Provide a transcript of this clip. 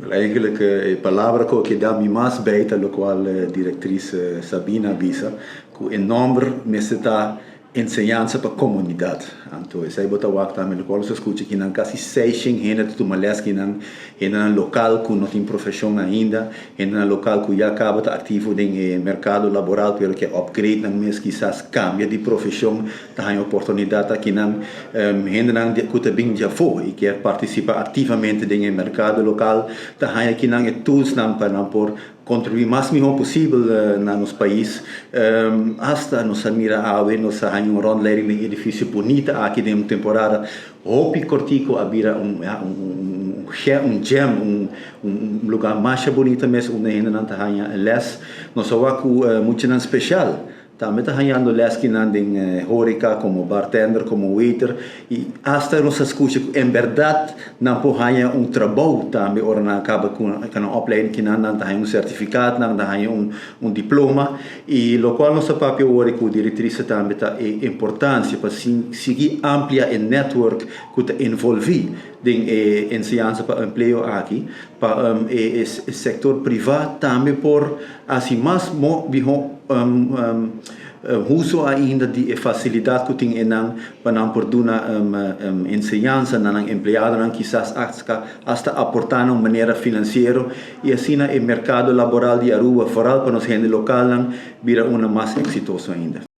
Eigenlijk palavra que dá me mais beita, lo qual diretriz Sabina avisa, que em nome me está enseñanza para a comunidade. Então, essa é bota wakta, me lo qual se escuta que não quase 600 gente tu malés que não local que não tem profissão ainda, em local que já acaba de ativo no mercado laboral, pelo que upgrade não mês quizás cambia de profissão, tem oportunidade que não gente não que bem já foi e quer participar ativamente no mercado local, tem que não é tools não para não por contribuir mais melhor possível no nosso país, hasta nos mira a ver nos um rondleiring de edifício bonito aqui de uma temporada, hopi cortico abira gem, lugar mais bonito mesmo onde ainda não está les, nós waku muito especial. Também está ganhando les que não tem hórica como bartender, como waiter e hasta nos escuta em verdade não pode ganhar trabalho também ora não acaba com uma opleiding que não tem certificado, não tem diploma e lo qual nosso papel hoje com a diretriz também está importância para seguir amplia o network que está envolvido em ensinança para emprego aqui para o setor privado também por assim mais uso ainda de facilidade que tem para não por dar ensinança não empregado não quizás hasta aportar de maneira financeira e assim o mercado laboral de Aruba fora para nós gente local vira uma mais exitoso ainda.